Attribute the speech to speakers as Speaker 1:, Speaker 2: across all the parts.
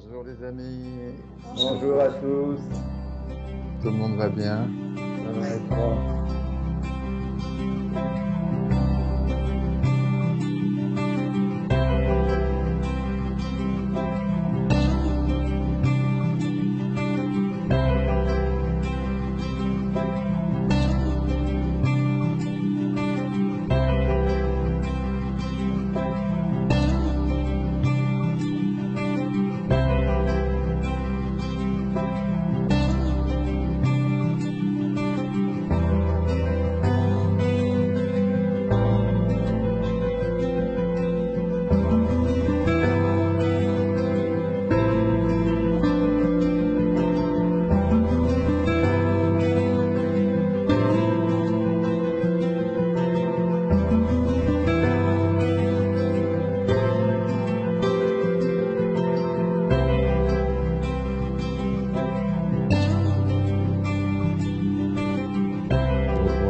Speaker 1: Bonjour les amis,
Speaker 2: Bonjour à tous.
Speaker 1: tout le monde va bien?
Speaker 2: Ça va et toi?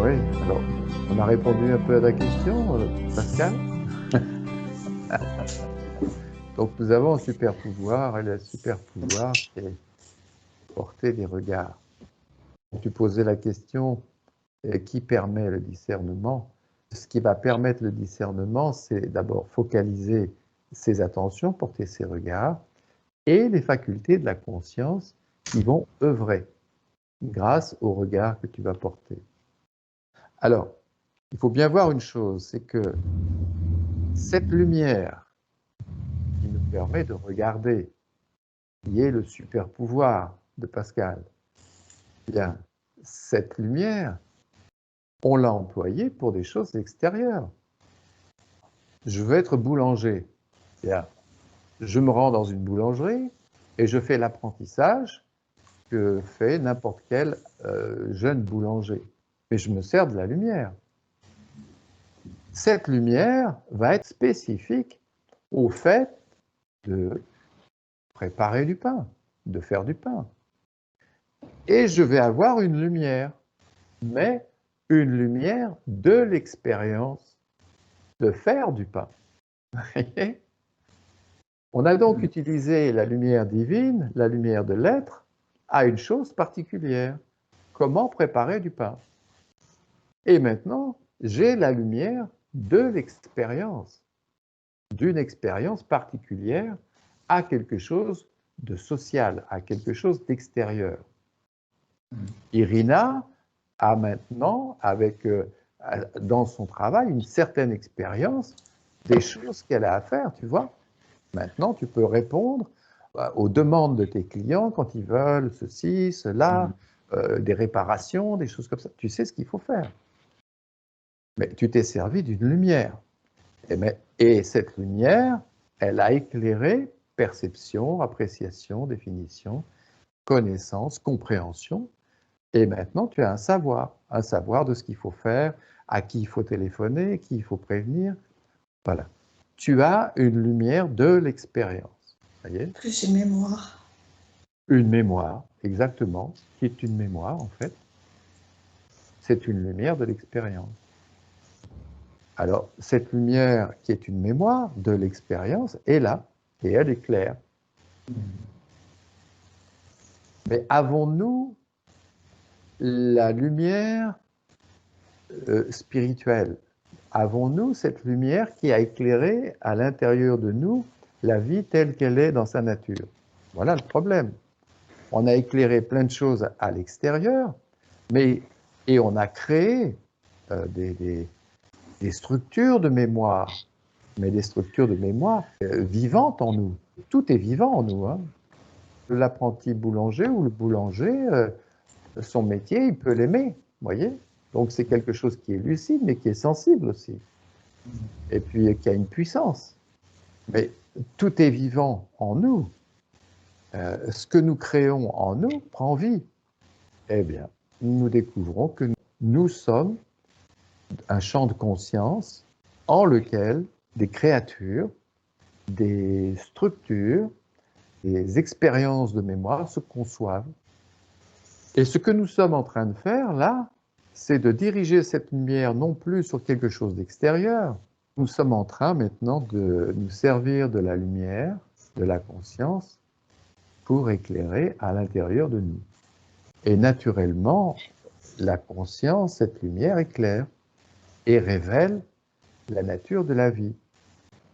Speaker 1: Oui, alors on a répondu un peu à la question, Pascal. Donc nous avons un super pouvoir, et le super pouvoir c'est porter des regards. Tu posais la question, qui permet le discernement? Ce qui va permettre le discernement, c'est d'abord focaliser ses attentions, porter ses regards, et les facultés de la conscience qui vont œuvrer grâce au regard que tu vas porter. Alors, il faut bien voir une chose, c'est que cette lumière qui nous permet de regarder, qui est le super pouvoir de Pascal, eh bien, cette lumière, on l'a employée pour des choses extérieures. Je veux être boulanger. Bien, je me rends dans une boulangerie et je fais l'apprentissage que fait n'importe quel jeune boulanger. Mais je me sers de la lumière. Cette lumière va être spécifique au fait de préparer du pain, de faire du pain. Et je vais avoir une lumière, mais une lumière de l'expérience de faire du pain. On a donc utilisé la lumière divine, la lumière de l'être, à une chose particulière. Comment préparer du pain? Et maintenant, j'ai la lumière de l'expérience, d'une expérience particulière à quelque chose de social, à quelque chose d'extérieur. Irina a maintenant, dans son travail, une certaine expérience des choses qu'elle a à faire, tu vois. Maintenant, tu peux répondre aux demandes de tes clients quand ils veulent ceci, cela, des réparations, des choses comme ça. Tu sais ce qu'il faut faire. Mais tu t'es servi d'une lumière. Et cette lumière, elle a éclairé perception, appréciation, définition, connaissance, compréhension. Et maintenant, tu as un savoir de ce qu'il faut faire, à qui il faut téléphoner, qui il faut prévenir. Voilà. Tu as une lumière de l'expérience. Voyez?
Speaker 3: Plus une mémoire.
Speaker 1: Une mémoire, exactement, qui est une mémoire en fait. C'est une lumière de l'expérience. Alors, cette lumière qui est une mémoire de l'expérience est là, et elle est claire. Mais avons-nous la lumière spirituelle? Avons-nous cette lumière qui a éclairé à l'intérieur de nous la vie telle qu'elle est dans sa nature? Voilà le problème. On a éclairé plein de choses à l'extérieur, et on a créé des structures de mémoire, mais des structures de mémoire vivantes en nous. Tout est vivant en nous. Hein. L'apprenti boulanger ou le boulanger, son métier, il peut l'aimer, voyez. Donc c'est quelque chose qui est lucide, mais qui est sensible aussi. Et puis qui a une puissance. Mais tout est vivant en nous. Ce que nous créons en nous prend vie. Eh bien, nous découvrons que nous sommes un champ de conscience en lequel des créatures, des structures, des expériences de mémoire se conçoivent. Et ce que nous sommes en train de faire là, c'est de diriger cette lumière non plus sur quelque chose d'extérieur. Nous sommes en train maintenant de nous servir de la lumière, de la conscience, pour éclairer à l'intérieur de nous. Et naturellement, la conscience, cette lumière éclaire et révèle la nature de la vie.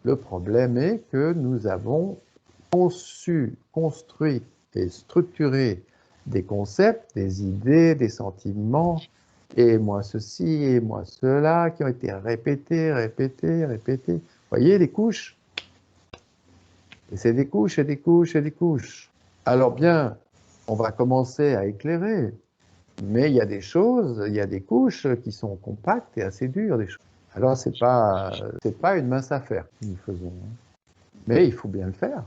Speaker 1: Le problème est que nous avons conçu, construit et structuré des concepts, des idées, des sentiments, et moi ceci, et moi cela, qui ont été répétés, répétés, répétés. Vous voyez les couches? Et c'est des couches et des couches et des couches. Alors bien, on va commencer à éclairer, mais il y a des choses, il y a des couches qui sont compactes et assez dures. Des choses. Alors c'est pas une mince affaire que nous faisons, mais il faut bien le faire.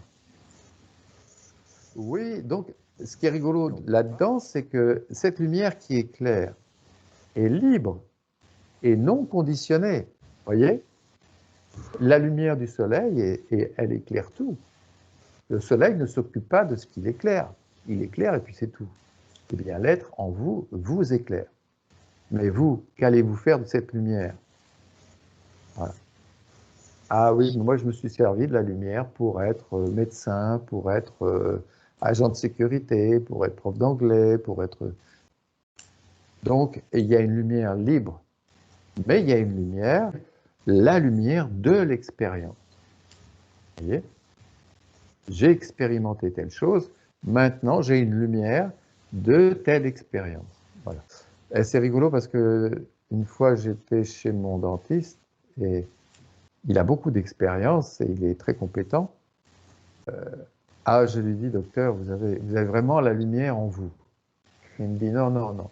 Speaker 1: Oui, donc ce qui est rigolo là-dedans, c'est que cette lumière qui éclaire est libre et non conditionnée. Vous voyez? La lumière du soleil, elle éclaire tout. Le soleil ne s'occupe pas de ce qu'il éclaire. Il éclaire et puis c'est tout. Eh bien, l'être en vous vous éclaire. Mais vous, qu'allez-vous faire de cette lumière? Voilà. Ah oui, moi je me suis servi de la lumière pour être médecin, pour être agent de sécurité, pour être prof d'anglais, pour être... Donc, il y a une lumière libre, mais il y a une lumière, la lumière de l'expérience. Vous voyez? J'ai expérimenté telle chose, maintenant j'ai une lumière de telle expérience. Voilà. Et c'est rigolo parce que une fois j'étais chez mon dentiste et il a beaucoup d'expérience et il est très compétent. Ah, je lui dis, docteur, vous avez vraiment la lumière en vous. Il me dit, non, non, non.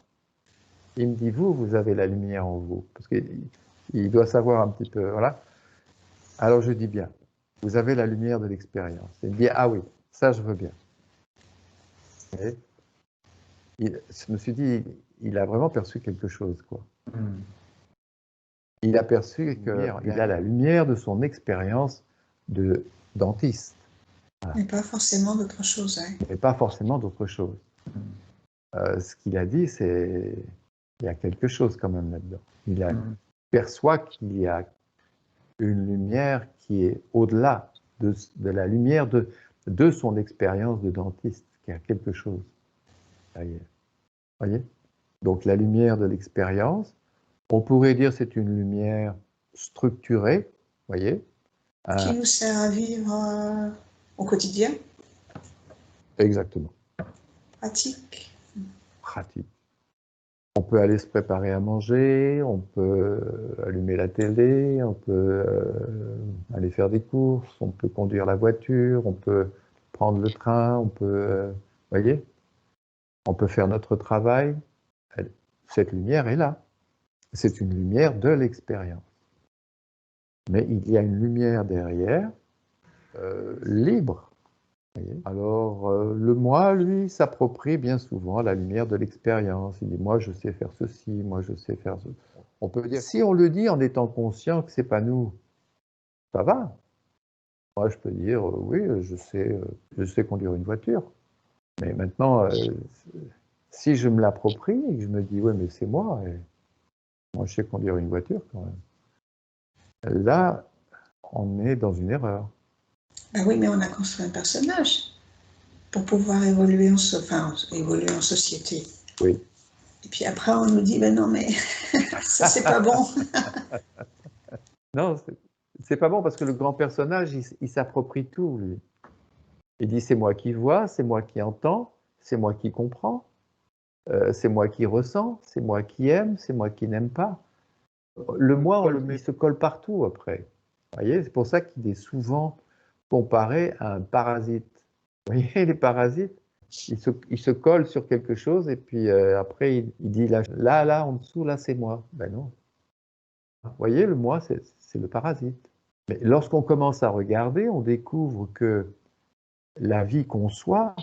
Speaker 1: Il me dit, vous avez la lumière en vous. Parce qu'il doit savoir un petit peu, voilà. Alors je dis bien, vous avez la lumière de l'expérience. Il me dit, ah oui, ça je veux bien. Et je me suis dit, il a vraiment perçu quelque chose, quoi. Il a perçu qu'il a la lumière de son expérience de dentiste.
Speaker 3: Voilà. Mais pas forcément d'autre chose. Hein.
Speaker 1: Mais pas forcément d'autre chose. Ce qu'il a dit, c'est il y a quelque chose quand même là-dedans. Il perçoit qu'il y a une lumière qui est au-delà de la lumière de son expérience de dentiste, qu'il y a quelque chose derrière. Voyez? Donc la lumière de l'expérience, on pourrait dire c'est une lumière structurée, voyez?
Speaker 3: Qui nous sert à vivre au quotidien.
Speaker 1: Exactement.
Speaker 3: Pratique.
Speaker 1: Pratique. On peut aller se préparer à manger, on peut allumer la télé, on peut aller faire des courses, on peut conduire la voiture, on peut prendre le train, on peut, voyez, on peut faire notre travail. Cette lumière est là. C'est une lumière de l'expérience. Mais il y a une lumière derrière, libre. Voyez. Alors, le moi, lui, s'approprie bien souvent la lumière de l'expérience. Il dit, moi, je sais faire ceci, moi, je sais faire ce... On peut dire, si on le dit en étant conscient que c'est pas nous, ça va. Moi, je peux dire, oui, je sais conduire une voiture. Mais maintenant, si je me l'approprie et que je me dis, ouais, mais c'est moi, et moi, je sais conduire une voiture quand même. Là, on est dans une erreur.
Speaker 3: Ben oui, mais on a construit un personnage pour pouvoir évoluer en société.
Speaker 1: Oui.
Speaker 3: Et puis après, on nous dit, ben non, mais ça, c'est pas bon.
Speaker 1: Non, c'est pas bon parce que le grand personnage, il s'approprie tout, lui. Il dit, c'est moi qui vois, c'est moi qui entends, c'est moi qui comprends, c'est moi qui ressens, c'est moi qui aime, c'est moi qui n'aime pas. Le moi, il se colle partout après. Vous voyez, c'est pour ça qu'il est souvent comparé à un parasite. Vous voyez, les parasites, ils se collent sur quelque chose et puis après, il dit, là, en dessous, là, c'est moi. Ben non. Vous voyez, le moi, c'est le parasite. Mais lorsqu'on commence à regarder, on découvre que la vie conçoit,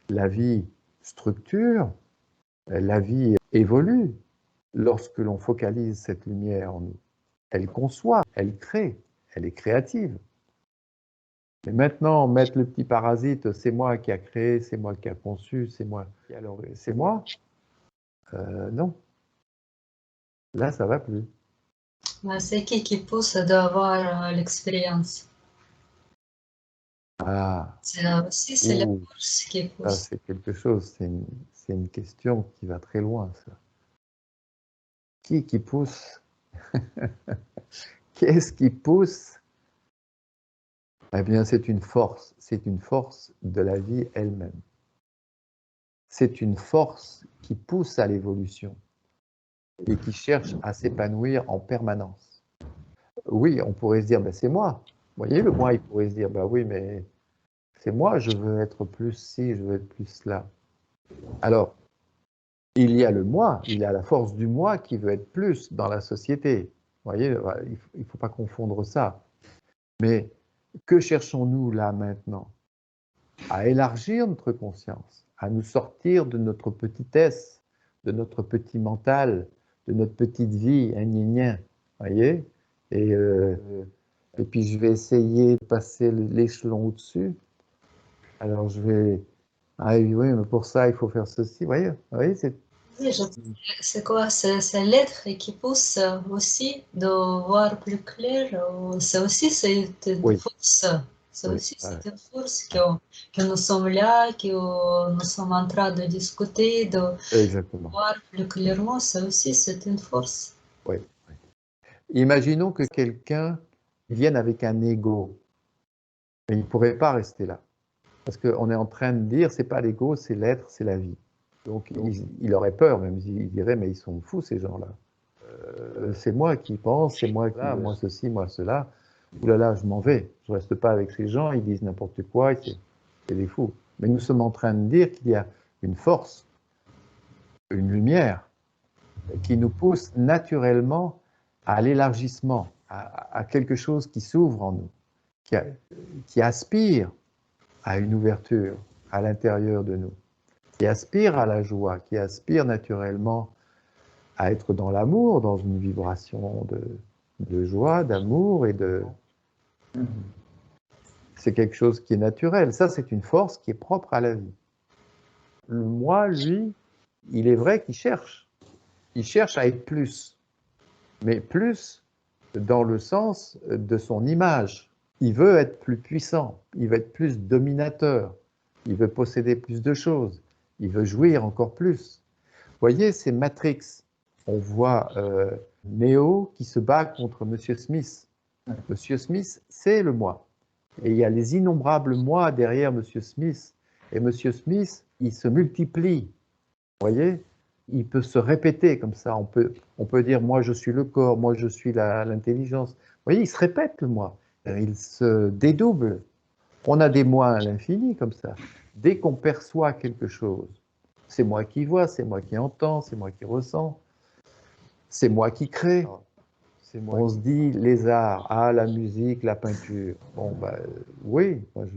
Speaker 1: la vie structure, la vie évolue lorsque l'on focalise cette lumière en nous. Elle conçoit, elle crée, elle est créative. Mais maintenant, mettre le petit parasite, c'est moi qui a créé, c'est moi qui a conçu, c'est moi, non. Là, ça va plus.
Speaker 4: C'est qui pousse d'avoir l'expérience?
Speaker 1: Ah,
Speaker 4: Ça aussi, c'est la
Speaker 1: ouh,
Speaker 4: force qui
Speaker 1: ça
Speaker 4: pousse.
Speaker 1: c'est quelque chose, c'est une question qui va très loin, ça. Qui pousse? Qu'est-ce qui pousse? Eh bien, c'est une force de la vie elle-même. C'est une force qui pousse à l'évolution et qui cherche à s'épanouir en permanence. Oui, on pourrait se dire, ben, c'est moi. Vous voyez, le moi, il pourrait se dire, ben oui, mais c'est moi, je veux être plus ci, je veux être plus là. Alors, il y a le moi, il y a la force du moi qui veut être plus dans la société. Vous voyez, il ne faut pas confondre ça. Mais que cherchons-nous là maintenant? À élargir notre conscience, à nous sortir de notre petitesse, de notre petit mental, de notre petite vie, gna, voyez? Et, euh, et puis je vais essayer de passer l'échelon au-dessus. Alors je vais, ah oui, mais pour ça il faut faire ceci, voyez, c'est
Speaker 4: Oui, c'est quoi? C'est l'être qui pousse aussi de voir plus clair. C'est aussi cette
Speaker 1: oui,
Speaker 4: force. C'est
Speaker 1: oui,
Speaker 4: aussi cette force que nous sommes là, que nous sommes en train de discuter, de
Speaker 1: exactement.
Speaker 4: voir plus clairement. C'est aussi c'est une force.
Speaker 1: Oui, oui. Imaginons que quelqu'un vienne avec un ego, mais il ne pourrait pas rester là. Parce qu'on est en train de dire, c'est pas l'ego, c'est l'être, c'est la vie. Donc il aurait peur, même il dirait, mais ils sont fous ces gens-là. C'est moi qui pense, c'est moi qui, moi ceci, moi cela. Ouh là là, je m'en vais. Je reste pas avec ces gens, ils disent n'importe quoi, c'est des fous. Mais nous sommes en train de dire qu'il y a une force, une lumière, qui nous pousse naturellement à l'élargissement, à quelque chose qui s'ouvre en nous, qui aspire à une ouverture à l'intérieur de nous, qui aspire à la joie, qui aspire naturellement à être dans l'amour, dans une vibration de joie, d'amour et de... C'est quelque chose qui est naturel. Ça, c'est une force qui est propre à la vie. Le moi, lui, il est vrai qu'il cherche. Il cherche à être plus. Mais plus dans le sens de son image. Il veut être plus puissant. Il veut être plus dominateur. Il veut posséder plus de choses. Il veut jouir encore plus. Vous voyez, c'est Matrix. On voit Neo qui se bat contre Monsieur Smith. Monsieur Smith, c'est le moi. Et il y a les innombrables moi derrière Monsieur Smith. Et Monsieur Smith, il se multiplie. Vous voyez, il peut se répéter comme ça. On peut dire, moi je suis le corps, moi je suis l'intelligence. Vous voyez, il se répète le moi. Il se dédouble. On a des moi à l'infini comme ça. Dès qu'on perçoit quelque chose, c'est moi qui vois, c'est moi qui entends, c'est moi qui ressens, c'est moi qui crée. On se dit les arts, ah la musique, la peinture. Bon, bah, oui. Vous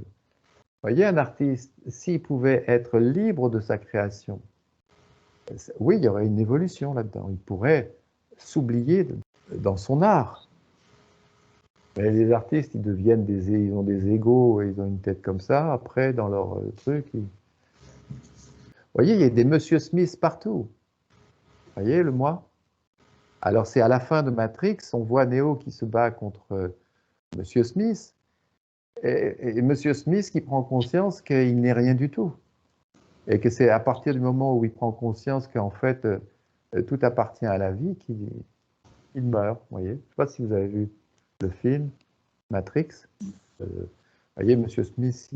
Speaker 1: voyez, un artiste, s'il pouvait être libre de sa création, oui, il y aurait une évolution là-dedans. Il pourrait s'oublier dans son art. Mais les artistes, ils ont des égos, ils ont une tête comme ça. Après, dans leur truc, vous voyez, il y a des Monsieur Smith partout. Vous voyez le moi? Alors c'est à la fin de Matrix, on voit Neo qui se bat contre Monsieur Smith, et Monsieur Smith qui prend conscience qu'il n'est rien du tout. Et que c'est à partir du moment où il prend conscience qu'en fait, tout appartient à la vie qu'il meurt. Vous voyez? Je ne sais pas si vous avez vu le film Matrix. Vous voyez, Monsieur Smith,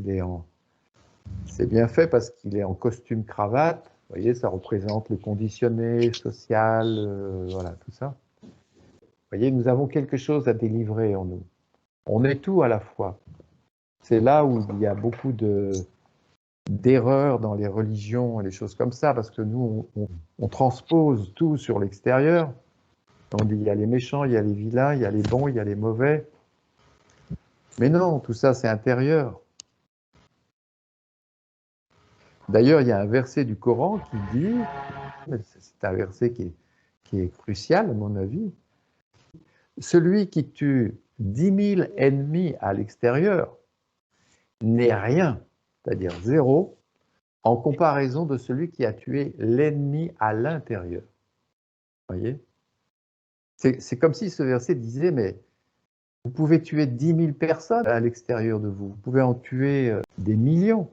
Speaker 1: c'est bien fait parce qu'il est en costume cravate. Vous voyez, ça représente le conditionné social, voilà, tout ça. Vous voyez, nous avons quelque chose à délivrer en nous. On est tout à la fois. C'est là où il y a beaucoup d'erreurs dans les religions et les choses comme ça, parce que nous, on transpose tout sur l'extérieur. On dit il y a les méchants, il y a les vilains, il y a les bons, il y a les mauvais. Mais non, tout ça, c'est intérieur. D'ailleurs, il y a un verset du Coran qui dit, c'est un verset qui est crucial à mon avis, celui qui tue 10 000 ennemis à l'extérieur n'est rien, c'est-à-dire zéro, en comparaison de celui qui a tué l'ennemi à l'intérieur. Vous voyez? C'est comme si ce verset disait, mais Vous pouvez tuer 10 000 personnes à l'extérieur de vous. Vous pouvez en tuer des millions.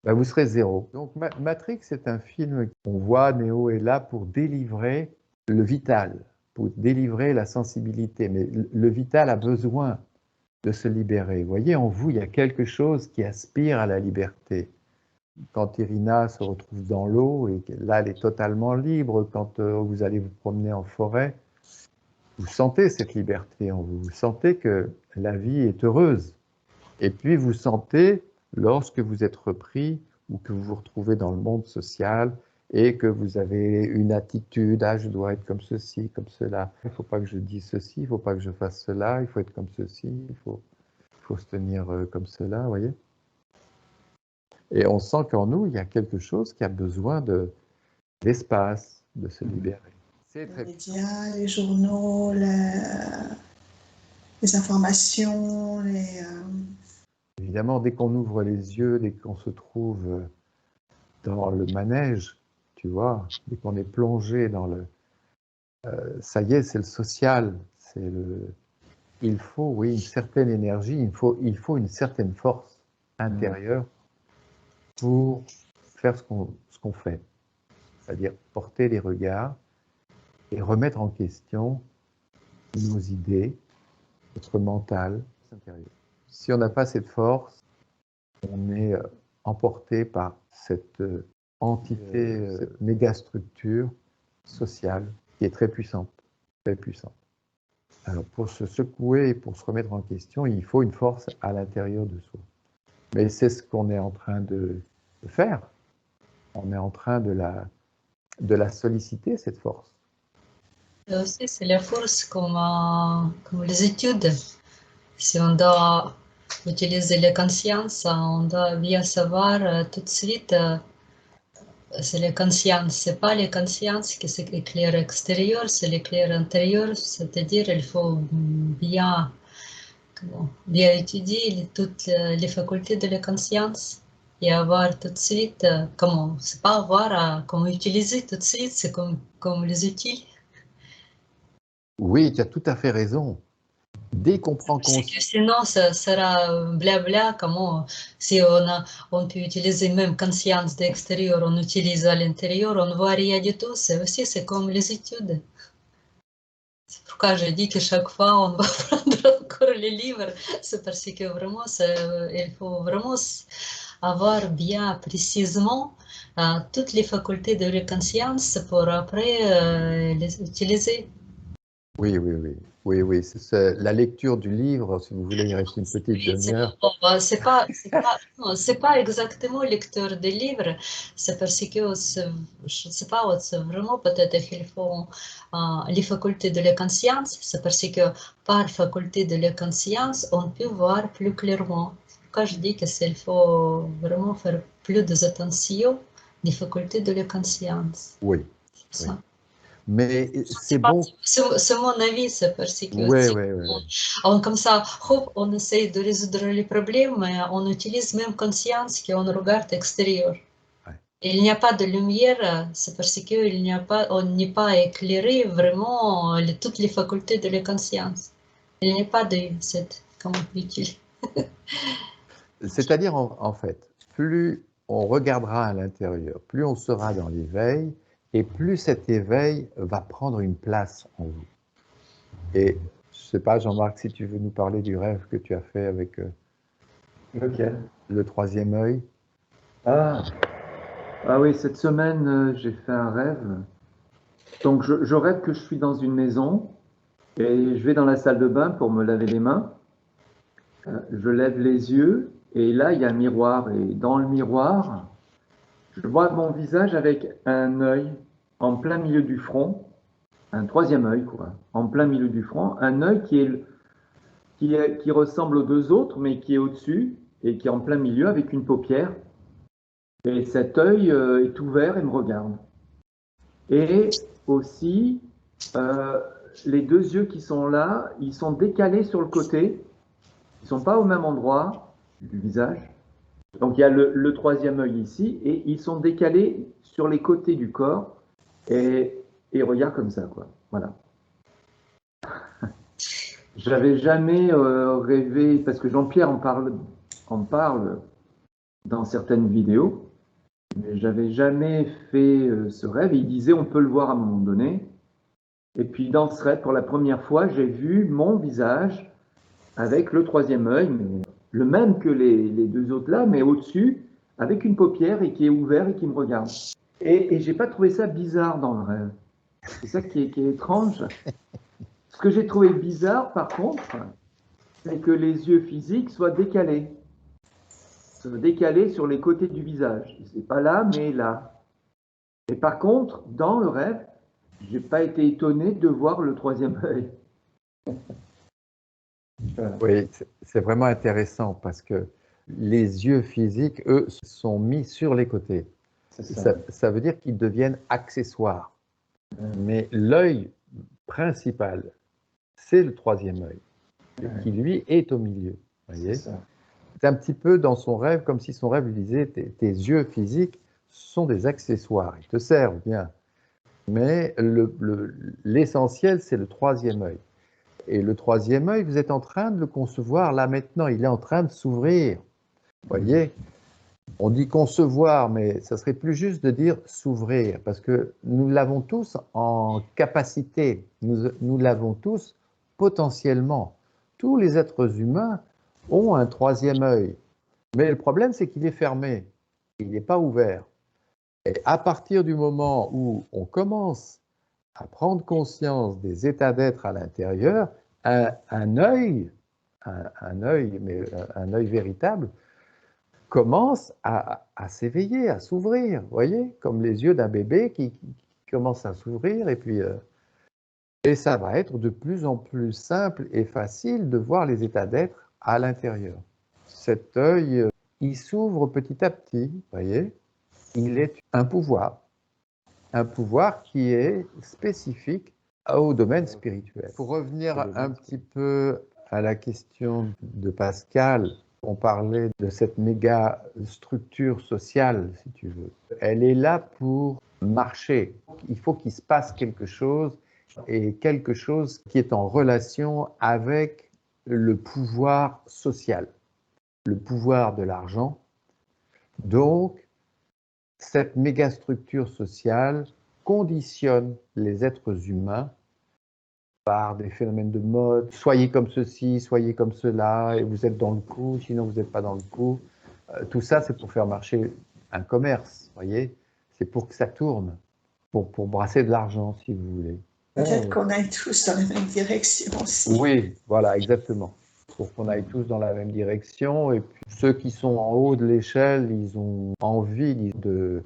Speaker 1: Ben, vous serez zéro. Donc Matrix est un film qu'on voit, Neo est là pour délivrer le vital, pour délivrer la sensibilité. Mais le vital a besoin de se libérer. Vous voyez, en vous, il y a quelque chose qui aspire à la liberté. Quand Irina se retrouve dans l'eau, et là, elle est totalement libre. Quand vous allez vous promener en forêt, vous sentez cette liberté en vous. Vous sentez que la vie est heureuse. Et puis, vous sentez, lorsque vous êtes repris ou que vous vous retrouvez dans le monde social et que vous avez une attitude, ah, je dois être comme ceci, comme cela. Il ne faut pas que je dise ceci, il ne faut pas que je fasse cela, il faut être comme ceci, il faut se tenir comme cela, vous voyez. Et on sent qu'en nous, il y a quelque chose qui a besoin d'espace, de se libérer.
Speaker 3: Les médias, les journaux, les informations,
Speaker 1: Évidemment, dès qu'on ouvre les yeux, dès qu'on se trouve dans le manège, tu vois, dès qu'on est plongé dans le... ça y est, c'est le social, c'est le... Il faut, oui, une certaine énergie, il faut une certaine force intérieure pour faire ce qu'on fait. C'est-à-dire porter les regards et remettre en question nos idées, notre mental intérieur. Si on n'a pas cette force, on est emporté par cette entité, cette mégastructure sociale qui est très puissante, très puissante. Alors pour se secouer et pour se remettre en question, il faut une force à l'intérieur de soi. Mais c'est ce qu'on est en train de faire. On est en train de la solliciter, cette force.
Speaker 4: Et aussi, c'est la force comme les études. Si on doit utiliser la conscience, on doit bien savoir tout de suite, c'est la conscience. C'est pas la conscience qui c'est l'éclair extérieur, c'est l'éclair intérieur. C'est-à-dire, il faut bien étudier toutes les facultés de la conscience et avoir tout de suite, c'est pas avoir comment utiliser tout de suite, c'est comme les outils.
Speaker 1: Oui, tu as tout à fait raison. Dès qu'on prend conscience...
Speaker 4: Sinon, ça sera blabla, si on peut utiliser même conscience d'extérieur, on utilise à l'intérieur, on ne voit rien du tout. C'est comme les études. C'est pourquoi je dis que chaque fois, on va prendre encore les livres. C'est parce que vraiment, il faut vraiment avoir bien précisément toutes les facultés de la conscience pour après les utiliser.
Speaker 1: Oui, oui, oui. Oui, oui. C'est la lecture du livre, si vous voulez, il reste une petite demi-heure.
Speaker 4: C'est pas exactement lecteur des livres, c'est parce que, je sais pas, vraiment peut-être qu'il faut les facultés de la conscience, c'est parce que par faculté de la conscience, on peut voir plus clairement. Quand je dis qu'il faut vraiment faire plus d'attention des facultés de la conscience.
Speaker 1: Oui.
Speaker 4: C'est ça.
Speaker 1: Mais c'est bon.
Speaker 4: C'est mon avis, c'est parce que comme ça, hop, on essaie de résoudre les problèmes, mais on utilise même conscience qu'on regarde extérieur. Ouais. Il n'y a pas de lumière, c'est parce qu'on n'est pas éclairé vraiment toutes les facultés de la conscience. Il n'y a pas de comment utile.
Speaker 1: C'est-à-dire, en fait, plus on regardera à l'intérieur, plus on sera dans l'éveil, et plus cet éveil va prendre une place en vous. Et je ne sais pas, Jean-Marc, si tu veux nous parler du rêve que tu as fait avec
Speaker 2: lequel?
Speaker 1: Le troisième œil.
Speaker 2: Ah oui, cette semaine, j'ai fait un rêve. Donc, je rêve que je suis dans une maison et je vais dans la salle de bain pour me laver les mains. Je lève les yeux et là, il y a un miroir. Et dans le miroir, je vois mon visage avec un œil en plein milieu du front, un troisième œil, quoi, en plein milieu du front, un œil qui ressemble aux deux autres, mais qui est au-dessus et qui est en plein milieu avec une paupière. Et cet œil est ouvert et me regarde. Et aussi, les deux yeux qui sont là, ils sont décalés sur le côté. Ils ne sont pas au même endroit du visage. Donc il y a le troisième œil ici, et ils sont décalés sur les côtés du corps, et ils regardent comme ça, quoi. Voilà. J'avais jamais rêvé, parce que Jean-Pierre en parle dans certaines vidéos, mais j'avais jamais fait ce rêve. Il disait on peut le voir à un moment donné. Et puis dans ce rêve, pour la première fois, j'ai vu mon visage avec le troisième œil, mais le même que les deux autres là, mais au-dessus, avec une paupière et qui est ouvert et qui me regarde. Et j'ai pas trouvé ça bizarre dans le rêve. C'est ça qui est étrange. Ce que j'ai trouvé bizarre, par contre, c'est que les yeux physiques soient décalés. Soient décalés sur les côtés du visage. C'est pas là, mais là. Et par contre, dans le rêve, j'ai pas été étonné de voir le troisième œil. Voilà.
Speaker 1: Oui, c'est vraiment intéressant parce que les yeux physiques, eux, sont mis sur les côtés. Ça veut dire qu'ils deviennent accessoires. Mais l'œil principal, c'est le troisième œil, qui lui est au milieu. Voyez, c'est un petit peu dans son rêve, comme si son rêve lui disait tes yeux physiques sont des accessoires, ils te servent bien. Mais l'essentiel, c'est le troisième œil. Et le troisième œil, vous êtes en train de le concevoir là maintenant, il est en train de s'ouvrir. Vous voyez, on dit concevoir, mais ça serait plus juste de dire s'ouvrir, parce que nous l'avons tous en capacité, nous l'avons tous potentiellement. Tous les êtres humains ont un troisième œil, mais le problème c'est qu'il est fermé, il n'est pas ouvert. Et à partir du moment où on commence à prendre conscience des états d'être à l'intérieur, un œil, mais un œil véritable, commence à s'éveiller, à s'ouvrir, vous voyez, comme les yeux d'un bébé qui commence à s'ouvrir, et puis et ça va être de plus en plus simple et facile de voir les états d'être à l'intérieur. Cet œil, il s'ouvre petit à petit, vous voyez, il est un pouvoir qui est spécifique au domaine spirituel. Pour revenir un petit peu à la question de Pascal, on parlait de cette méga structure sociale, si tu veux. Elle est là pour marcher. Il faut qu'il se passe quelque chose, et quelque chose qui est en relation avec le pouvoir social, le pouvoir de l'argent. Donc, cette mégastructure sociale conditionne les êtres humains par des phénomènes de mode. Soyez comme ceci, soyez comme cela, et vous êtes dans le coup, sinon vous n'êtes pas dans le coup. Tout ça, c'est pour faire marcher un commerce, voyez. C'est pour que ça tourne, pour brasser de l'argent, si vous voulez.
Speaker 3: Peut-être qu'on aille tous dans la même direction aussi.
Speaker 1: Oui, voilà, exactement. Pour qu'on aille tous dans la même direction. Et puis, ceux qui sont en haut de l'échelle, ils ont envie de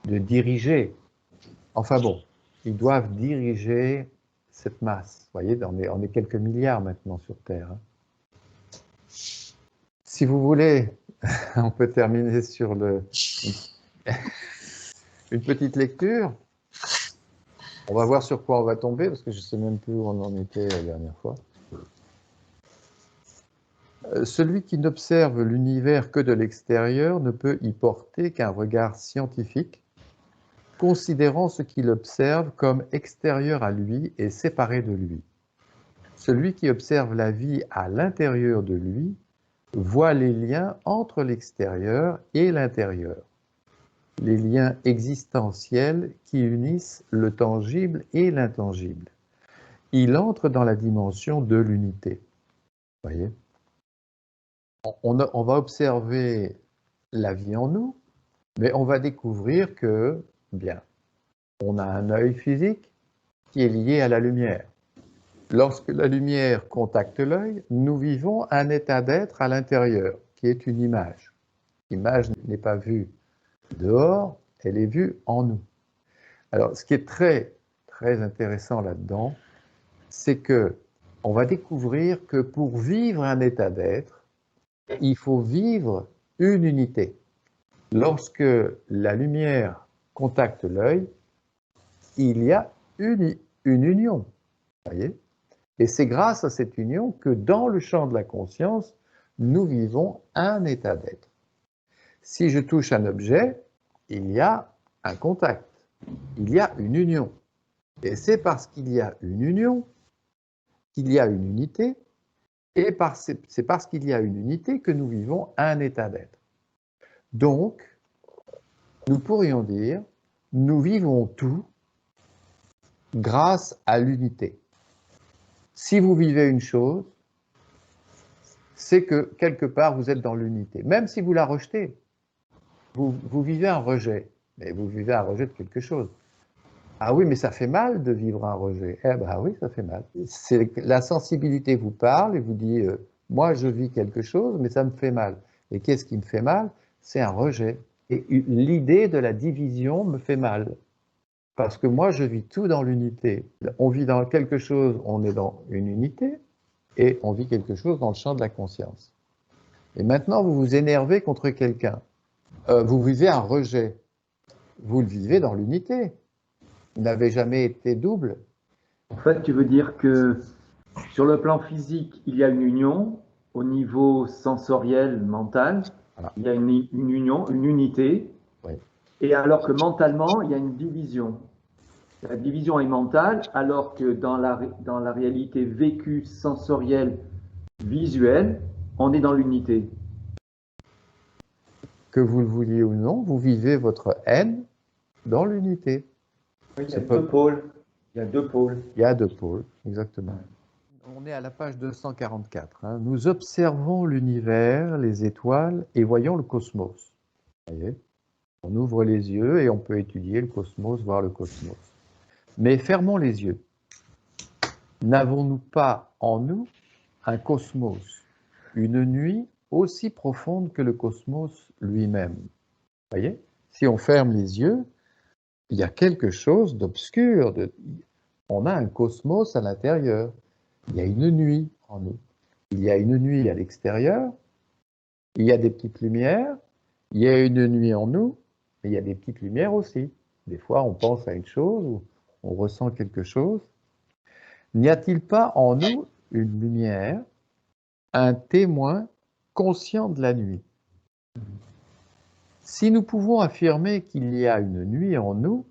Speaker 1: diriger. Enfin bon, ils doivent diriger cette masse. Vous voyez, on est quelques milliards maintenant sur Terre. Hein. Si vous voulez, on peut terminer sur une petite lecture. On va voir sur quoi on va tomber, parce que je ne sais même plus où on en était la dernière fois. Celui qui n'observe l'univers que de l'extérieur ne peut y porter qu'un regard scientifique, considérant ce qu'il observe comme extérieur à lui et séparé de lui. Celui qui observe la vie à l'intérieur de lui voit les liens entre l'extérieur et l'intérieur, les liens existentiels qui unissent le tangible et l'intangible. Il entre dans la dimension de l'unité. Vous voyez ? On va observer la vie en nous, mais on va découvrir que, bien, on a un œil physique qui est lié à la lumière. Lorsque la lumière contacte l'œil, nous vivons un état d'être à l'intérieur, qui est une image. L'image n'est pas vue dehors, elle est vue en nous. Alors, ce qui est très, très intéressant là-dedans, c'est que on va découvrir que pour vivre un état d'être, il faut vivre une unité. Lorsque la lumière contacte l'œil, il y a une union. Voyez ? Et c'est grâce à cette union que dans le champ de la conscience, nous vivons un état d'être. Si je touche un objet, il y a un contact, il y a une union. Et c'est parce qu'il y a une union, qu'il y a une unité, Et c'est parce qu'il y a une unité que nous vivons un état d'être. Donc, nous pourrions dire, nous vivons tout grâce à l'unité. Si vous vivez une chose, c'est que quelque part vous êtes dans l'unité. Même si vous la rejetez, vous vivez un rejet, mais vous vivez un rejet de quelque chose. Ah oui, mais ça fait mal de vivre un rejet. Eh ben oui, ça fait mal. La sensibilité vous parle et vous dit, moi je vis quelque chose, mais ça me fait mal. Et qu'est-ce qui me fait mal? C'est un rejet. Et l'idée de la division me fait mal. Parce que moi, je vis tout dans l'unité. On vit dans quelque chose, on est dans une unité, et on vit quelque chose dans le champ de la conscience. Et maintenant, vous vous énervez contre quelqu'un. Vous vivez un rejet. Vous le vivez dans l'unité. Vous n'avez jamais été double.
Speaker 2: En fait, tu veux dire que sur le plan physique, il y a une union. Au niveau sensoriel, mental,
Speaker 1: Voilà.
Speaker 2: il y a une union, une unité.
Speaker 1: Oui.
Speaker 2: Et alors que mentalement, il y a une division. La division est mentale, alors que dans la réalité vécue, sensorielle, visuelle, on est dans l'unité.
Speaker 1: Que vous le vouliez ou non, vous vivez votre haine dans l'unité.
Speaker 2: Oui, il y a deux pôles. Il y a deux pôles.
Speaker 1: Il y a deux pôles, exactement. On est à la page 244. Hein. Nous observons l'univers, les étoiles et voyons le cosmos. Vous voyez ? On ouvre les yeux et on peut étudier le cosmos, voir le cosmos. Mais fermons les yeux. N'avons-nous pas en nous un cosmos, une nuit aussi profonde que le cosmos lui-même? Vous voyez? Si on ferme les yeux, il y a quelque chose d'obscur. On a un cosmos à l'intérieur. Il y a une nuit en nous. Il y a une nuit à l'extérieur. Il y a des petites lumières. Il y a une nuit en nous, mais il y a des petites lumières aussi. Des fois, on pense à une chose ou on ressent quelque chose. N'y a-t-il pas en nous une lumière, un témoin conscient de la nuit? Si nous pouvons affirmer qu'il y a une nuit en nous,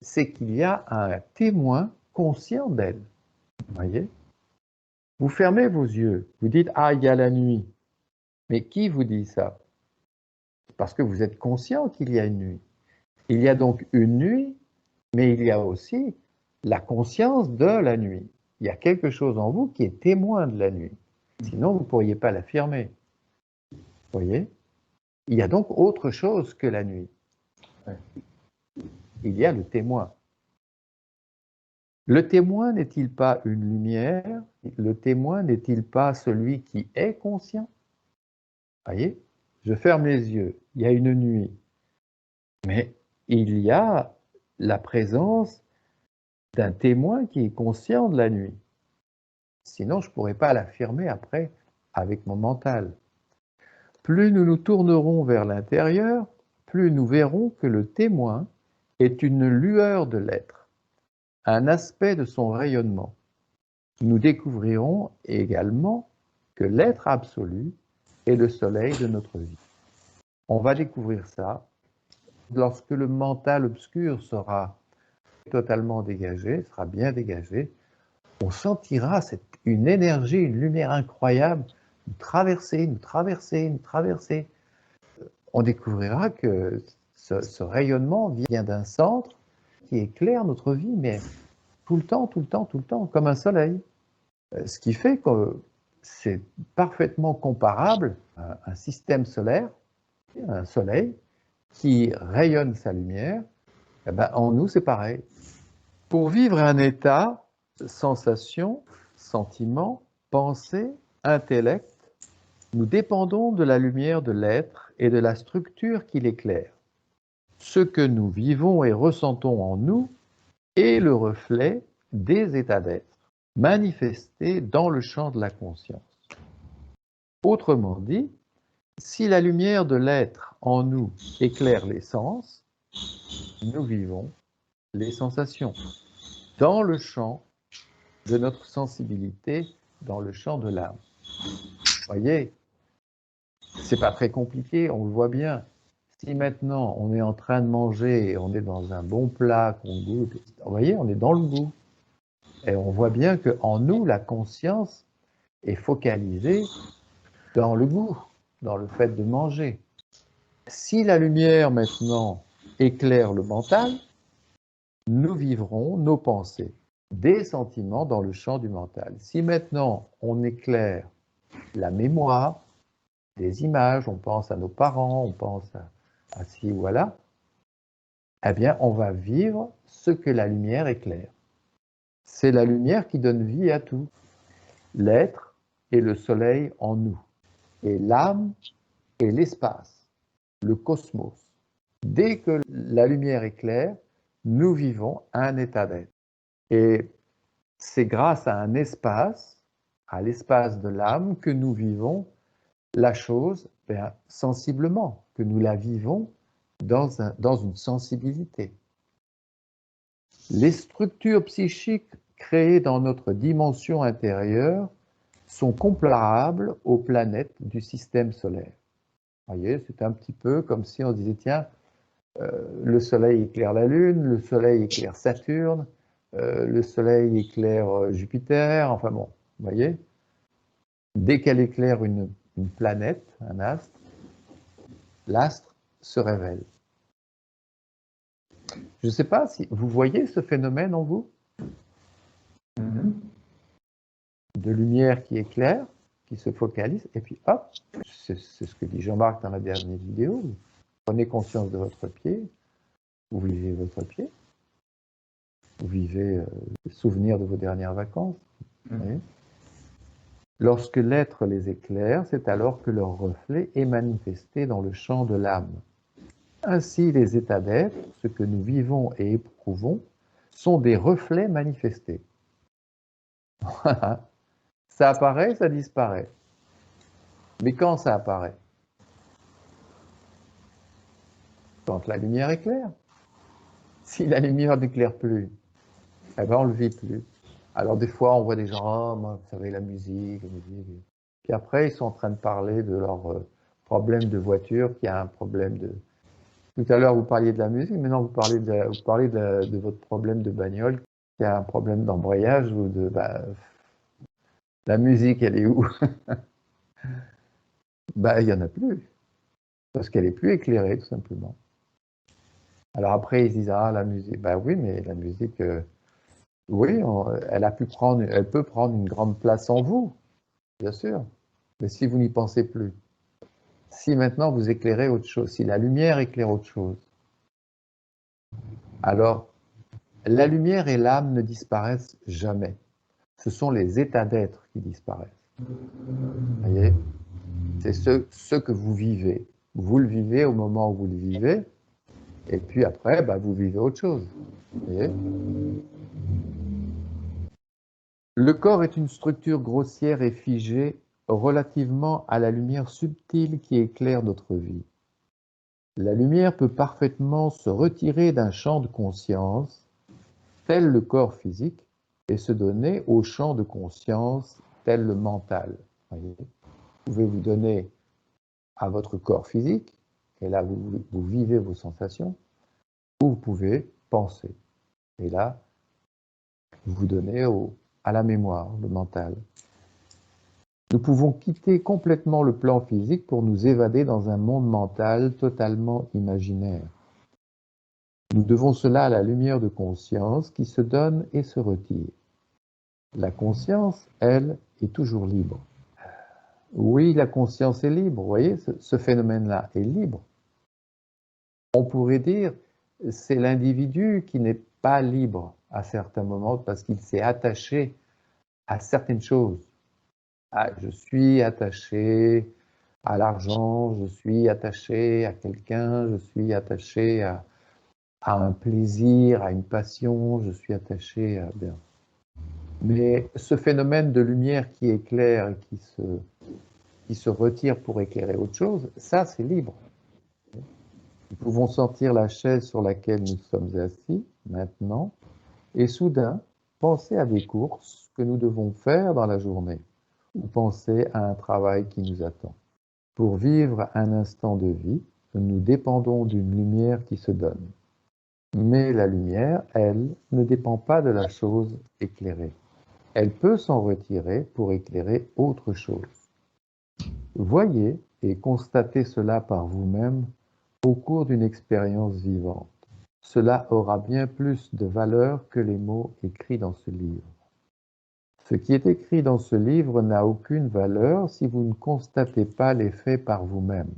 Speaker 1: c'est qu'il y a un témoin conscient d'elle. Vous voyez? Vous fermez vos yeux, vous dites « Ah, il y a la nuit ». Mais qui vous dit ça? Parce que vous êtes conscient qu'il y a une nuit. Il y a donc une nuit, mais il y a aussi la conscience de la nuit. Il y a quelque chose en vous qui est témoin de la nuit. Sinon, vous ne pourriez pas l'affirmer. Vous voyez? Il y a donc autre chose que la nuit. Il y a le témoin. Le témoin n'est-il pas une lumière? Le témoin n'est-il pas celui qui est conscient? Voyez? Je ferme les yeux. Il y a une nuit. Mais il y a la présence d'un témoin qui est conscient de la nuit. Sinon, je ne pourrais pas l'affirmer après avec mon mental. Plus nous nous tournerons vers l'intérieur, plus nous verrons que le témoin est une lueur de l'être, un aspect de son rayonnement. Nous découvrirons également que l'être absolu est le soleil de notre vie. On va découvrir ça lorsque le mental obscur sera totalement dégagé, sera bien dégagé. On sentira une énergie, une lumière incroyable nous traverser, nous traverser, nous traverser. On découvrira que ce rayonnement vient d'un centre qui éclaire notre vie, mais tout le temps, tout le temps, tout le temps, comme un soleil. Ce qui fait que c'est parfaitement comparable à un système solaire, un soleil qui rayonne sa lumière. Eh ben, en nous, c'est pareil. Pour vivre un état, sensation, sentiment, pensée, intellect, nous dépendons de la lumière de l'être et de la structure qui l'éclaire. Ce que nous vivons et ressentons en nous est le reflet des états d'être manifestés dans le champ de la conscience. Autrement dit, si la lumière de l'être en nous éclaire les sens, nous vivons les sensations dans le champ de notre sensibilité, dans le champ de l'âme. Vous voyez, c'est pas très compliqué, on le voit bien. Si maintenant on est en train de manger et on est dans un bon plat qu'on goûte, vous voyez, on est dans le goût. Et on voit bien qu'en nous, la conscience est focalisée dans le goût, dans le fait de manger. Si la lumière maintenant éclaire le mental, nous vivrons nos pensées, des sentiments dans le champ du mental. Si maintenant on éclaire la mémoire, des images, on pense à nos parents, on pense à ci ou à là, eh bien on va vivre ce que la lumière éclaire. C'est la lumière qui donne vie à tout. L'être est le soleil en nous, et l'âme est l'espace, le cosmos. Dès que la lumière éclaire, nous vivons un état d'être. Et c'est grâce à un espace, à l'espace de l'âme, que nous vivons la chose sensiblement, que nous la vivons dans une sensibilité. Les structures psychiques créées dans notre dimension intérieure sont comparables aux planètes du système solaire. Vous voyez, c'est un petit peu comme si on disait, tiens, le Soleil éclaire la Lune, le Soleil éclaire Saturne, le Soleil éclaire Jupiter, enfin bon, vous voyez, dès qu'elle éclaire une planète, un astre, l'astre se révèle. Je ne sais pas si vous voyez ce phénomène en vous, de lumière qui éclaire, qui se focalise, et puis hop, c'est ce que dit Jean-Marc dans la dernière vidéo, vous prenez conscience de votre pied, vous vivez votre pied, vous vivez le souvenir de vos dernières vacances. Lorsque l'être les éclaire, c'est alors que leur reflet est manifesté dans le champ de l'âme. Ainsi, les états d'être, ce que nous vivons et éprouvons, sont des reflets manifestés. Ça apparaît, ça disparaît. Mais quand ça apparaît? Quand la lumière éclaire. Si la lumière n'éclaire plus, eh ben on ne le vit plus. Alors des fois, on voit des gens, oh, moi, vous savez, la musique. Puis après, ils sont en train de parler de leur problème de voiture, qui a un problème de... Tout à l'heure, vous parliez de la musique, maintenant vous parlez de votre problème de bagnole, qui a un problème d'embrayage ou de... la musique, elle est où? Il n'y en a plus. Parce qu'elle n'est plus éclairée, tout simplement. Alors après, ils se disent, ah, la musique, oui, mais la musique, oui, elle peut prendre une grande place en vous, bien sûr. Mais si vous n'y pensez plus, si maintenant vous éclairez autre chose, si la lumière éclaire autre chose, alors la lumière et l'âme ne disparaissent jamais. Ce sont les états d'être qui disparaissent. Vous voyez? C'est ce que vous vivez. Vous le vivez au moment où vous le vivez, et puis après, vous vivez autre chose. Vous voyez? Le corps est une structure grossière et figée relativement à la lumière subtile qui éclaire notre vie. La lumière peut parfaitement se retirer d'un champ de conscience, tel le corps physique, et se donner au champ de conscience, tel le mental. Voyez, vous pouvez vous donner à votre corps physique, et là vous vivez vos sensations, ou vous pouvez penser, et là vous vous donnez à la mémoire, le mental. Nous pouvons quitter complètement le plan physique pour nous évader dans un monde mental totalement imaginaire. Nous devons cela à la lumière de conscience qui se donne et se retire. La conscience, elle, est toujours libre. Oui, la conscience est libre, vous voyez, ce phénomène-là est libre. On pourrait dire, c'est l'individu qui n'est pas libre à certains moments parce qu'il s'est attaché à certaines choses. Je suis attaché à l'argent, je suis attaché à quelqu'un, je suis attaché à un plaisir, à une passion, je suis attaché à... Mais ce phénomène de lumière qui éclaire et qui se retire pour éclairer autre chose, ça c'est libre. Nous pouvons sentir la chaise sur laquelle nous sommes assis maintenant et soudain penser à des courses que nous devons faire dans la journée ou penser à un travail qui nous attend. Pour vivre un instant de vie, nous dépendons d'une lumière qui se donne. Mais la lumière, elle, ne dépend pas de la chose éclairée. elle peut s'en retirer pour éclairer autre chose. Voyez et constatez cela par vous-même au cours d'une expérience vivante. Cela aura bien plus de valeur que les mots écrits dans ce livre. Ce qui est écrit dans ce livre n'a aucune valeur si vous ne constatez pas les faits par vous-même.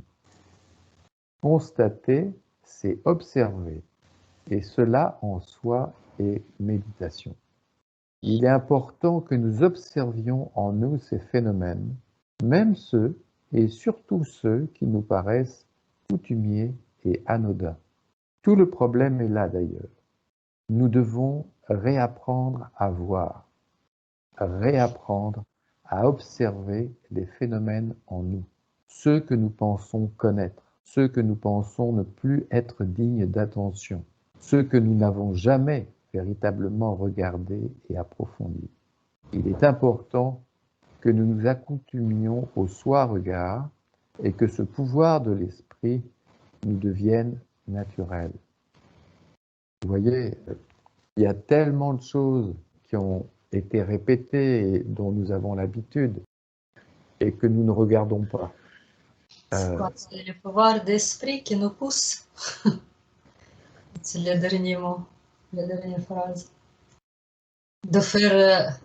Speaker 1: Constater, c'est observer, et cela en soi est méditation. Il est important que nous observions en nous ces phénomènes, même ceux, et surtout ceux qui nous paraissent coutumiers et anodins. Tout le problème est là d'ailleurs. Nous devons réapprendre à voir, réapprendre à observer les phénomènes en nous, ceux que nous pensons connaître, ceux que nous pensons ne plus être dignes d'attention, ceux que nous n'avons jamais véritablement regardés et approfondis. Il est important que nous nous accoutumions au soi-regard et que ce pouvoir de l'esprit nous devienne naturel. Vous voyez, il y a tellement de choses qui ont été répétées et dont nous avons l'habitude et que nous ne regardons pas.
Speaker 4: C'est le pouvoir d'esprit qui nous pousse. C'est le dernier mot, la dernière phrase. De faire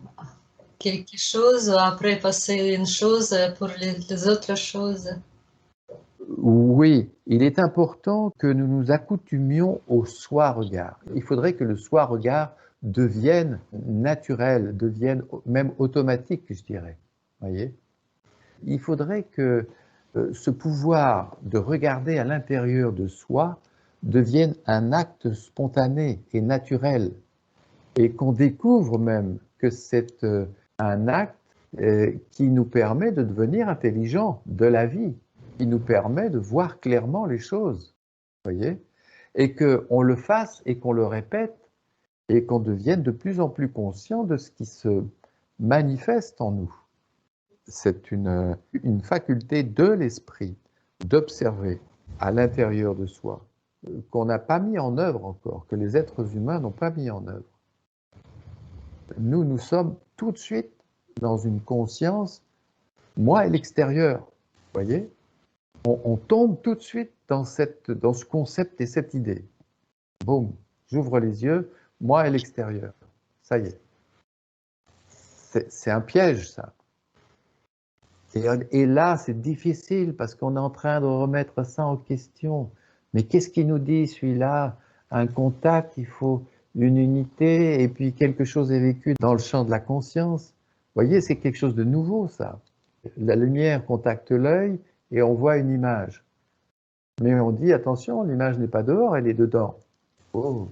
Speaker 4: quelque chose, après passer une chose pour les autres choses.
Speaker 1: Oui, il est important que nous nous accoutumions au soi-regard. Il faudrait que le soi-regard devienne naturel, devienne même automatique, je dirais. Voyez ? Il faudrait que ce pouvoir de regarder à l'intérieur de soi devienne un acte spontané et naturel, et qu'on découvre même que c'est un acte qui nous permet de devenir intelligents de la vie, qui nous permet de voir clairement les choses, voyez, et qu'on le fasse et qu'on le répète et qu'on devienne de plus en plus conscient de ce qui se manifeste en nous. C'est une faculté de l'esprit d'observer à l'intérieur de soi, qu'on n'a pas mis en œuvre encore, que les êtres humains n'ont pas mis en œuvre. Nous sommes tout de suite dans une conscience, moi et l'extérieur, vous voyez ? On tombe tout de suite dans ce concept et cette idée. Boum, j'ouvre les yeux, moi et l'extérieur. Ça y est. C'est un piège, ça. Et là, c'est difficile parce qu'on est en train de remettre ça en question. Mais qu'est-ce qu'il nous dit, celui-là? Un contact, il faut une unité, et puis quelque chose est vécu dans le champ de la conscience. Vous voyez, c'est quelque chose de nouveau, ça. La lumière contacte l'œil et on voit une image. Mais on dit, attention, l'image n'est pas dehors, elle est dedans. Oh.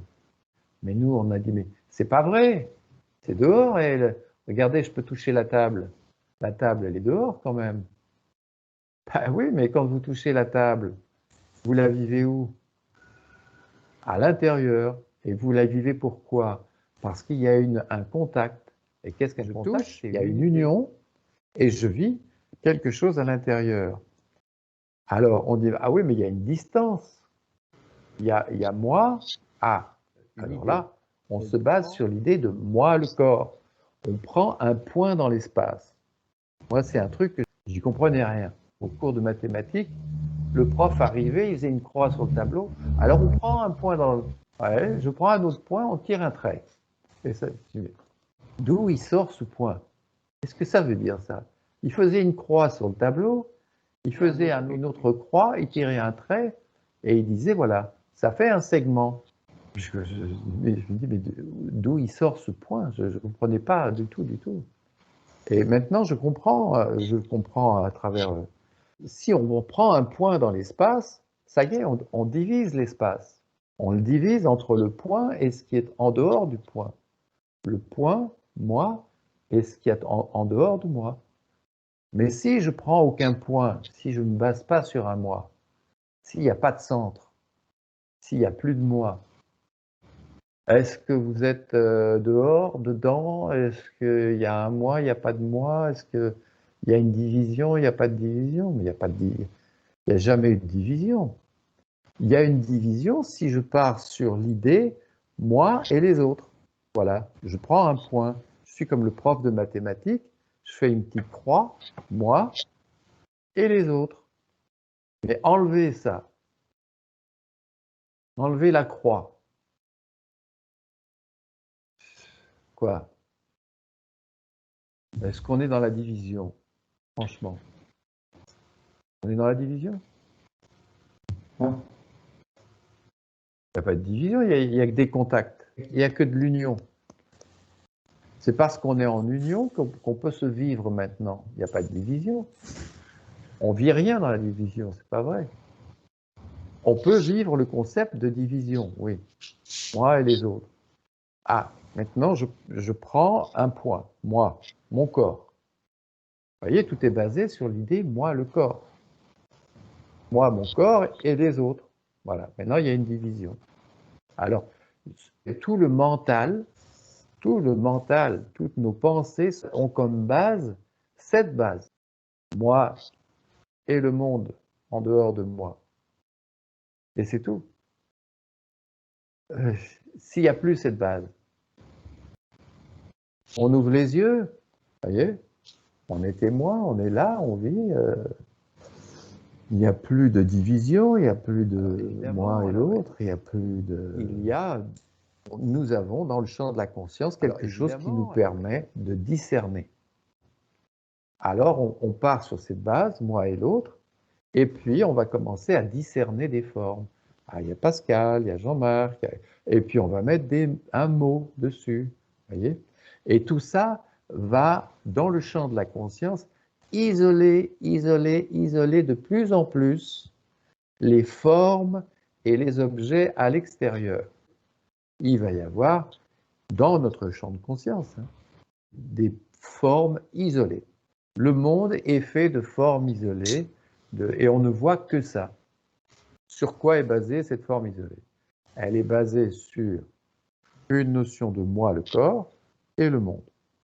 Speaker 1: Mais nous, on a dit, mais c'est pas vrai. C'est dehors, elle. Regardez, je peux toucher la table. La table, elle est dehors quand même. Ben oui, mais quand vous touchez la table, vous la vivez où? À l'intérieur. Et vous la vivez pourquoi? Parce qu'il y a un contact. Et qu'est-ce qu'un contact? Il y a une union et je vis quelque chose à l'intérieur. Alors, on dit, ah oui, mais il y a une distance. Il y a moi, ah. Alors là, on se base sur l'idée de moi, le corps. On prend un point dans l'espace. Moi, c'est un truc que j'y comprenais rien. Au cours de mathématiques, le prof arrivait, il faisait une croix sur le tableau. Alors, on prend un point dans le... Ouais, je prends un autre point, on tire un trait. Et ça, d'où il sort ce point? Qu'est-ce que ça veut dire, ça? Il faisait une croix sur le tableau, il faisait une autre croix, il tirait un trait, et il disait, voilà, ça fait un segment. Je me dis, mais d'où il sort ce point? Je ne comprenais pas du tout, du tout. Et maintenant, je comprends à travers... Si on prend un point dans l'espace, ça y est, on divise l'espace. On le divise entre le point et ce qui est en dehors du point. Le point, moi, et ce qui est en dehors de moi. Mais si je prends aucun point, si je ne me base pas sur un moi, s'il n'y a pas de centre, s'il n'y a plus de moi, est-ce que vous êtes dehors, dedans? Est-ce qu'il y a un moi, il n'y a pas de moi? Est-ce qu'il y a une division, il n'y a pas de division? Mais il n'y a jamais eu de division. Il y a une division si je pars sur l'idée moi et les autres. Voilà, je prends un point. Je suis comme le prof de mathématiques, je fais une petite croix, moi et les autres. Mais enlevez ça. Enlevez la croix. Quoi? Est-ce qu'on est dans la division? Franchement. On est dans la division?
Speaker 2: Non.
Speaker 1: Il n'y a pas de division, il n'y a que des contacts. Il n'y a que de l'union. C'est parce qu'on est en union qu'on peut se vivre maintenant. Il n'y a pas de division. On vit rien dans la division, c'est pas vrai. On peut vivre le concept de division, oui. Moi et les autres. Ah, maintenant je prends un point, moi, mon corps. Vous voyez, tout est basé sur l'idée moi, le corps. Moi, mon corps et les autres. Voilà, maintenant il y a une division. Alors, tout le mental, toutes nos pensées ont comme base cette base. Moi et le monde en dehors de moi. Et c'est tout. S'il n'y a plus cette base, on ouvre les yeux, vous voyez, on est témoin, on est là, on vit. Il n'y a plus de division, il n'y a plus de moi et l'autre, il n'y a plus de... Nous avons dans le champ de la conscience quelque chose qui nous permet de discerner. Alors on part sur cette base, moi et l'autre, et puis on va commencer à discerner des formes. Ah, il y a Pascal, il y a Jean-Marc, et puis on va mettre un mot dessus, voyez. Et tout ça va dans le champ de la conscience isoler de plus en plus les formes et les objets à l'extérieur. Il va y avoir dans notre champ de conscience des formes isolées. Le monde est fait de formes isolées et on ne voit que ça. Sur quoi est basée cette forme isolée? Elle est basée sur une notion de moi, le corps, et le monde.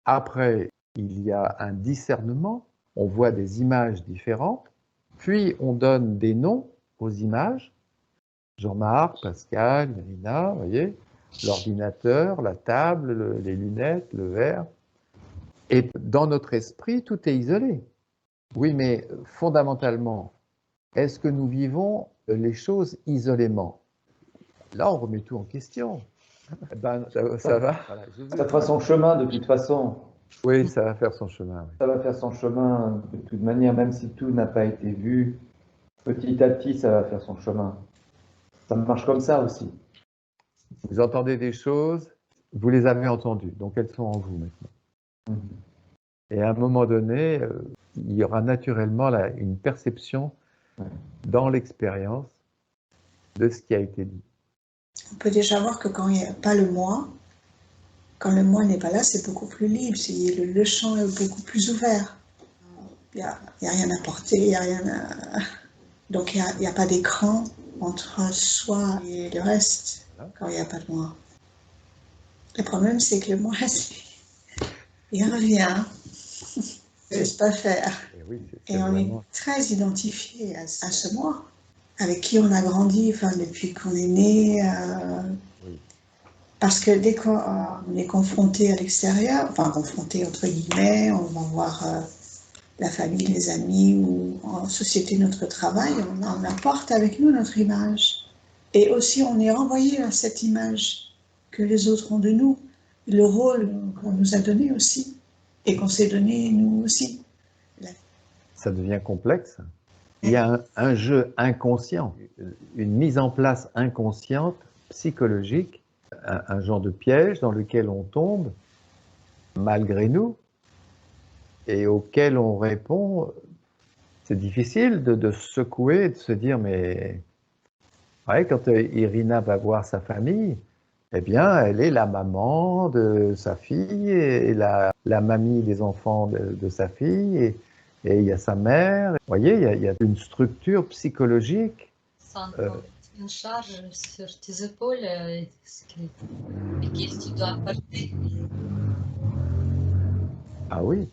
Speaker 1: Après, il y a un discernement, on voit des images différentes, puis on donne des noms aux images, Jean-Marc, Pascal, Irina, vous voyez, l'ordinateur, la table, les lunettes, le verre. Et dans notre esprit, tout est isolé. Oui, mais fondamentalement, est-ce que nous vivons les choses isolément? Là, on remet tout en question. Ben, ça va. Voilà,
Speaker 2: Ça fera son chemin de toute façon.
Speaker 1: Oui, ça va faire son chemin. Oui.
Speaker 2: Ça va faire son chemin de toute manière, même si tout n'a pas été vu. Petit à petit, ça va faire son chemin. Ça marche comme ça aussi.
Speaker 1: Vous entendez des choses, vous les avez entendues, donc elles sont en vous maintenant. Et à un moment donné, il y aura naturellement une perception dans l'expérience de ce qui a été dit.
Speaker 3: On peut déjà voir que quand il n'y a pas le moi, quand le moi n'est pas là, c'est beaucoup plus libre, le champ est beaucoup plus ouvert. Il n'y a rien à porter, il n'y a rien à... Donc il n'y a pas d'écran entre soi et le reste quand il n'y a pas de moi. Le problème, c'est que le moi, il revient, il ne sait pas faire. Et on est très identifié à ce moi, avec qui on a grandi, enfin, depuis qu'on est né. Parce que dès qu'on est confronté à l'extérieur, enfin confronté entre guillemets, on va voir la famille, les amis ou en société notre travail, on apporte avec nous notre image. Et aussi on est renvoyé à cette image que les autres ont de nous, le rôle qu'on nous a donné aussi et qu'on s'est donné nous aussi.
Speaker 1: Ça devient complexe. Il y a un jeu inconscient, une mise en place inconsciente, psychologique, un genre de piège dans lequel on tombe malgré nous et auquel on répond. C'est difficile de se secouer, de se dire mais ouais, quand Irina va voir sa famille, eh bien elle est la maman de sa fille et la mamie des enfants de sa fille et il y a sa mère. Vous voyez, il y a une structure psychologique.
Speaker 4: Une charge sur tes épaules auquel tu dois porter.
Speaker 1: Ah oui.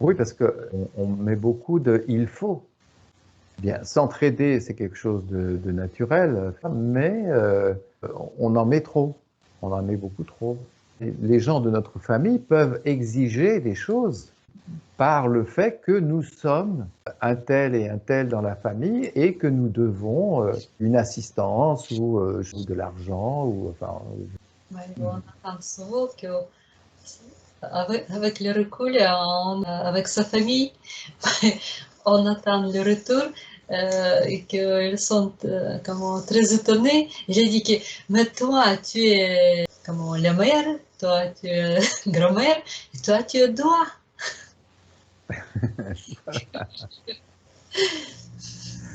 Speaker 1: Oui, parce qu'on met beaucoup de « il faut ». Bien, s'entraider, c'est quelque chose de naturel, mais on en met trop. On en met beaucoup trop. Les gens de notre famille peuvent exiger des choses par le fait que nous sommes un tel et un tel dans la famille et que nous devons une assistance ou de l'argent ou enfin.
Speaker 4: Ouais, on entend souvent que avec le recul, avec sa famille, on attend le retour et qu'ils sont comment, très étonnés. J'ai dit que, mais toi, tu es comment, la mère, toi, tu es grand-mère, et toi, tu es doigt.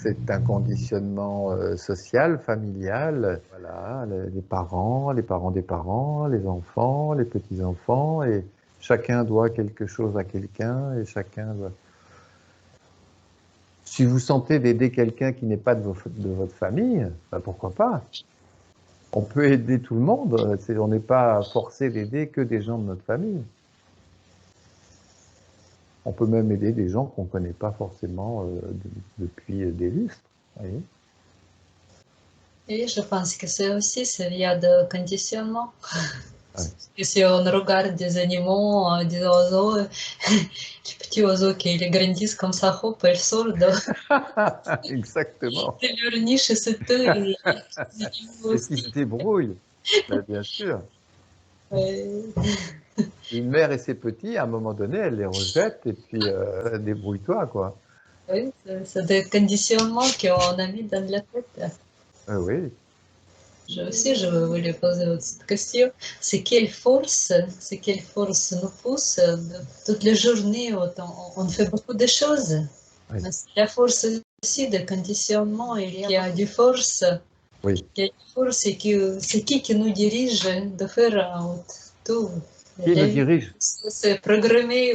Speaker 1: C'est un conditionnement social, familial. Voilà, les parents des parents, les enfants, les petits-enfants, et chacun doit quelque chose à quelqu'un, et chacun doit... Si vous sentez d'aider quelqu'un qui n'est pas de votre famille, ben pourquoi pas? On peut aider tout le monde, on n'est pas forcé d'aider que des gens de notre famille. On peut même aider des gens qu'on ne connaît pas forcément depuis des lustres. Voyez.
Speaker 4: Et je pense que c'est aussi, il y a de conditionnement.
Speaker 1: Ouais.
Speaker 4: Et si on regarde des animaux, des oiseaux, les petits oiseaux qui grandissent comme ça, hop, ils sortent de
Speaker 1: Exactement.
Speaker 4: leur niche et c'est tout. Et les animaux
Speaker 1: Et qui se
Speaker 4: aussi.
Speaker 1: débrouillent, ben, bien sûr.
Speaker 4: Ouais.
Speaker 1: Une mère et ses petits, à un moment donné, elle les rejette et puis débrouille-toi, quoi.
Speaker 4: Oui, c'est des conditionnements qu'on a mis dans la tête.
Speaker 1: Oui.
Speaker 4: Je voulais poser cette question. C'est quelle force nous pousse toute la journée, on fait beaucoup de choses.
Speaker 1: Oui.
Speaker 4: Mais c'est la force aussi de conditionnement. Il y a du force.
Speaker 1: Oui.
Speaker 4: Il y a une force et c'est qui nous dirige de faire tout.
Speaker 1: Qui nous dirige?
Speaker 4: C'est programmé.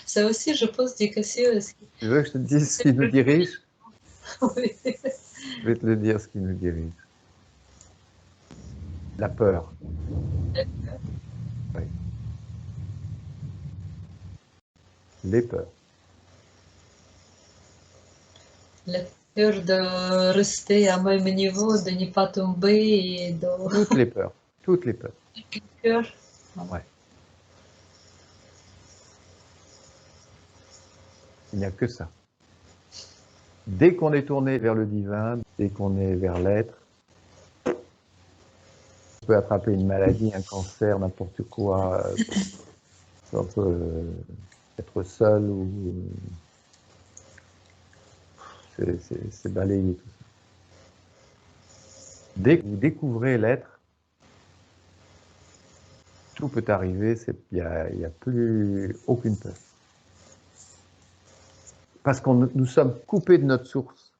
Speaker 4: Ça aussi, je pose des questions.
Speaker 1: Tu veux que je te dise ce qui nous dirige?
Speaker 4: Oui.
Speaker 1: Je vais te le dire, ce qui nous dirige. La peur. Oui. Les peurs.
Speaker 4: La peur de rester à même niveau, de ne pas tomber et de
Speaker 1: Toutes les peurs. Toutes les peurs.
Speaker 4: peur.
Speaker 1: Ouais. Il n'y a que ça. Dès qu'on est tourné vers le divin, dès qu'on est vers l'être, on peut attraper une maladie, un cancer, n'importe quoi. On peut être seul ou c'est balayer tout ça. Dès que vous découvrez l'être, tout peut arriver, il n'y a plus aucune peur. Parce que nous sommes coupés de notre source.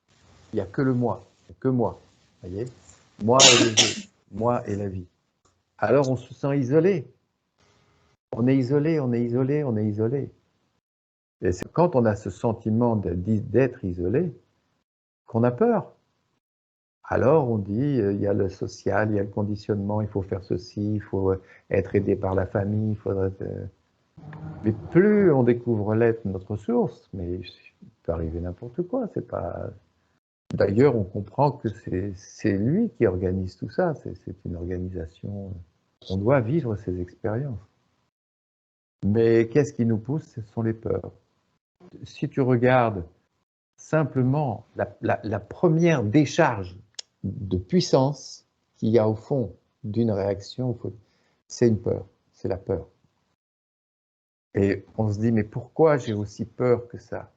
Speaker 1: Il n'y a que le moi, il n'y a que moi. Voyez, moi et les autres, moi et la vie. Alors on se sent isolé. On est isolé, on est isolé, on est isolé. Et c'est quand on a ce sentiment d'être isolé qu'on a peur. Alors on dit, il y a le social, il y a le conditionnement, il faut faire ceci, il faut être aidé par la famille, il faudrait... Mais plus on découvre l'être, notre source, mais il peut arriver n'importe quoi, c'est pas... D'ailleurs, on comprend que c'est lui qui organise tout ça, c'est une organisation. On doit vivre ces expériences. Mais qu'est-ce qui nous pousse? Ce sont les peurs. Si tu regardes simplement la première décharge de puissance qu'il y a au fond d'une réaction, c'est une peur, c'est la peur. Et on se dit, mais pourquoi j'ai aussi peur que ça?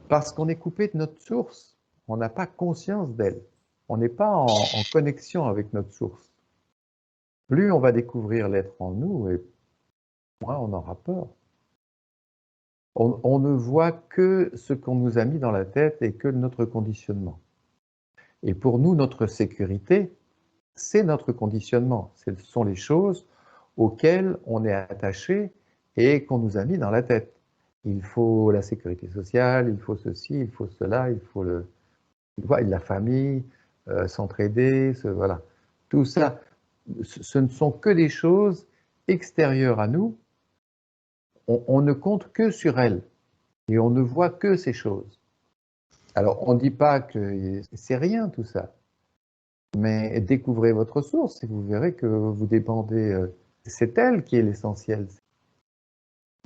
Speaker 1: Parce qu'on est coupé de notre source, on n'a pas conscience d'elle, on n'est pas en connexion avec notre source. Plus on va découvrir l'être en nous, et moins on aura peur. On ne voit que ce qu'on nous a mis dans la tête et que notre conditionnement. Et pour nous, notre sécurité, c'est notre conditionnement. Ce sont les choses auxquelles on est attaché et qu'on nous a mis dans la tête. Il faut la sécurité sociale, il faut ceci, il faut cela, il faut la famille, s'entraider, voilà. Tout ça, ce ne sont que des choses extérieures à nous. On ne compte que sur elles et on ne voit que ces choses. Alors, on ne dit pas que c'est rien tout ça, mais découvrez votre source et vous verrez que vous dépendez C'est elle qui est l'essentiel.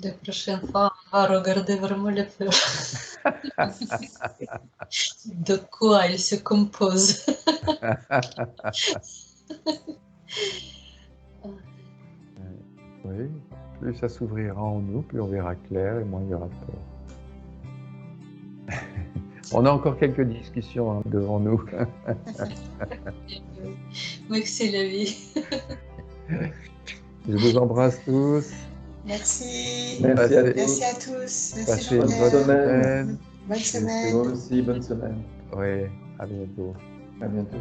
Speaker 4: La prochaine fois, on va regarder vraiment le feu. De quoi il se compose.
Speaker 1: Oui, plus ça s'ouvrira en nous, plus on verra clair et moins il y aura de peur. On a encore quelques discussions hein, devant nous.
Speaker 4: Merci la vie.
Speaker 1: Je vous embrasse tous.
Speaker 3: Merci.
Speaker 2: Merci à
Speaker 3: Merci
Speaker 2: tous.
Speaker 3: à tous. Merci
Speaker 1: Passez une
Speaker 3: Jean-Pierre.
Speaker 1: bonne semaine.
Speaker 3: Bonne
Speaker 2: Vous
Speaker 3: semaine.
Speaker 2: aussi, bonne semaine.
Speaker 1: Oui, à bientôt.
Speaker 2: À bientôt.